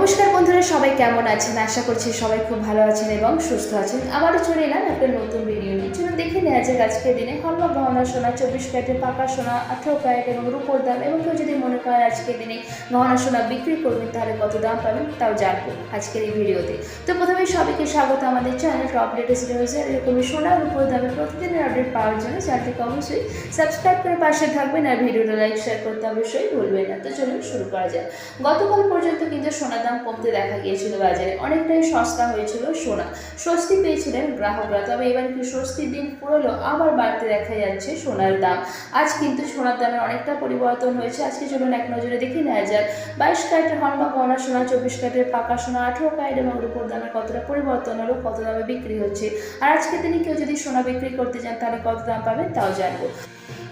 নমস্কার বন্ধুরা, সবাই কেমন আছেন? আশা করছি সবাই খুব ভালো আছেন এবং সুস্থ আছেন। আবারও চলে এলাম একটা নতুন ভিডিও নিয়ে। চলুন দেখে নেওয়া যাক আজকের দিনে হলমার্ক গহনা সোনা, 24 ক্যারেটের পাকা সোনা, 18 ক্যারেট এবং রূপোর দাম। এবং কেউ যদি মনে করেন আজকের দিনে গহনা সোনা বিক্রি করবেন তাহলে কত দাম পাবেন তাও জানবো আজকের এই ভিডিওতে। তো প্রথমেই সবাইকে স্বাগত আমাদের চ্যানেল টপ লেটেস্ট নিউজে। এরকমই সোনা রূপোর দামের প্রতিদিনের আপডেট পাওয়ার জন্য চ্যানেলটিকে অবশ্যই সাবস্ক্রাইব করে পাশে থাকবেন আর ভিডিওটা লাইক শেয়ার করতে অবশ্যই ভুলবেন না। তো চলুন শুরু করা যাক। গতকাল পর্যন্ত কিন্তু সোনার দাম কমতে দেখা গিয়েছিল, বাজারে অনেকটাই সস্তা হয়েছিল সোনা, স্বস্তি পেয়েছিলেন গ্রাহকরা। তবে এবার কি স্বস্তির দিন পুরোলো আবার বাড়তে দেখা যাচ্ছে সোনার দাম। আজ কিন্তু সোনার দামের অনেকটা পরিবর্তন হয়েছে। আজকে চলুন এক নজরে দেখে নেওয়া যাক 22 ক্যারেটের হলমার্ক গহনা সোনা, 24 ক্যারেটের পাকা সোনা, 18 ক্যারেট এবং রূপোর দামের কতটা পরিবর্তন হলো, কত দামে বিক্রি হচ্ছে। আর আজকে দিনে কেউ যদি সোনা বিক্রি করতে চান তাহলে কত দাম পাবেন তাও জানবো।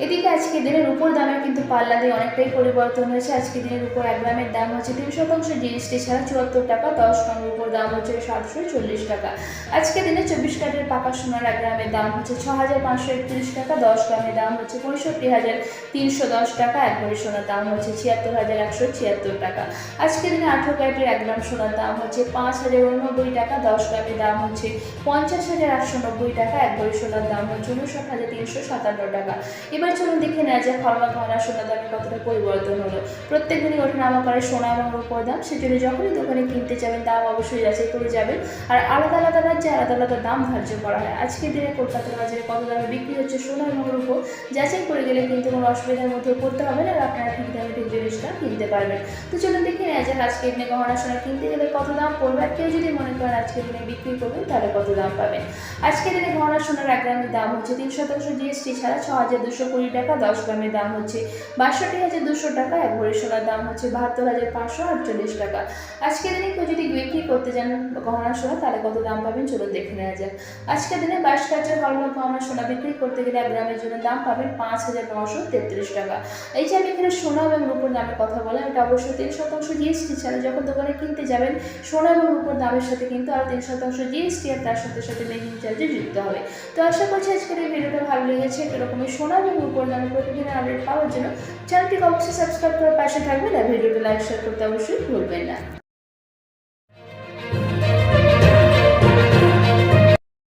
এদিকে আজকে দিনের উপর দামের কিন্তু পাল্লা দিয়ে অনেকটাই পরিবর্তন হয়েছে। আজকে দিনের উপর 1 গ্রামের দাম হচ্ছে 3% জিএসটি ছাড়া 74 টাকা, 10 গ্রামের উপর দাম হচ্ছে 740 টাকা। আজকে দিনে 24 ক্যারেটের পাকা সোনার 1 গ্রামের দাম হচ্ছে 6531 টাকা, 10 গ্রামের দাম হচ্ছে 65,310 টাকা, 1 ভরি সোনার দাম হচ্ছে 76,176 টাকা। আজকে দিনে 18 ক্যারেটের 1 গ্রাম সোনার দাম হচ্ছে 5,089 টাকা, 10 গ্রামের দাম হচ্ছে 50,890 টাকা, 1 ভরি সোনার দাম হচ্ছে 59,357 টাকা। এবার চলুন দেখে নেওয়া যাক হলমার্ক গহনা সোনার দামে কতটা পরিবর্তন হলো। প্রত্যেক দিনই ওঠানামা করে সোনা এবং রূপোর দাম, সেজন্য যখনই দোকানে কিনতে যাবেন দাম অবশ্যই যাচাই করে যাবেন। আর আলাদা আলাদা রাজ্যে আলাদা আলাদা দাম ধার্য করা হয়। আজকের দিনে কলকাতার বাজারে কত দামে বিক্রি হচ্ছে সোনা এবং রূপো যাচাই করে গেলে কিন্তু কোনো অসুবিধার মধ্যে পড়তে হবে না, আর আপনারা ঠিক দামে ঠিক জিনিসটা কিনতে পারবেন। তো চলুন দেখে নেওয়া যাক আজকের দিনে গহনা সোনা কিনতে গেলে কত দাম পড়বে, আর কেউ যদি মনে করেন আজকের দিনে বিক্রি করবেন তাহলে কত দাম পাবেন। আজকের দিনে গহনা সোনার 1 গ্রামের দাম হচ্ছে 3% জিএসটি ছাড়া 6,220 টাকা, 10 গ্রামের দাম হচ্ছে 62,200 টাকা, 1 ভরি সোনার দাম হচ্ছে 72,548 টাকা। আজকের দিনে কেউ যদি বিক্রি করতে যান গহনা সোনা তাহলে কত দাম পাবেন চলুন দেখে নেওয়া যাক। আজকের দিনে 22 ক্যারেটের হলমার্ক গহনা সোনা বিক্রি করতে গেলে 1 গ্রামের জন্য দাম পাবেন 5,933 টাকা। এই যে আমি এখানে সোনা এবং রূপোর দামের কথা বললাম, এটা অবশ্যই 3% জিএসটি ছাড়া। যখন দোকানে কিনতে যাবেন সোনা এবং রূপোর দামের সাথে কিন্তু আরও 3% জিএসটি আর তার সাথে সাথে মেকিং চার্জে যুক্ত হবে। তো আশা করছি আজকের এই ভিডিওটা ভালো লেগেছে। এরকমই সোনা এবং রূপোর দামের প্রতিদিনের আপডেট পাওয়ার জন্য চ্যানেলটিকে অবশ্যই সাবস্ক্রাইব করে পাশে থাকবেন আর ভিডিওটা লাইক শেয়ার করতে অবশ্যই ভুলবেন না।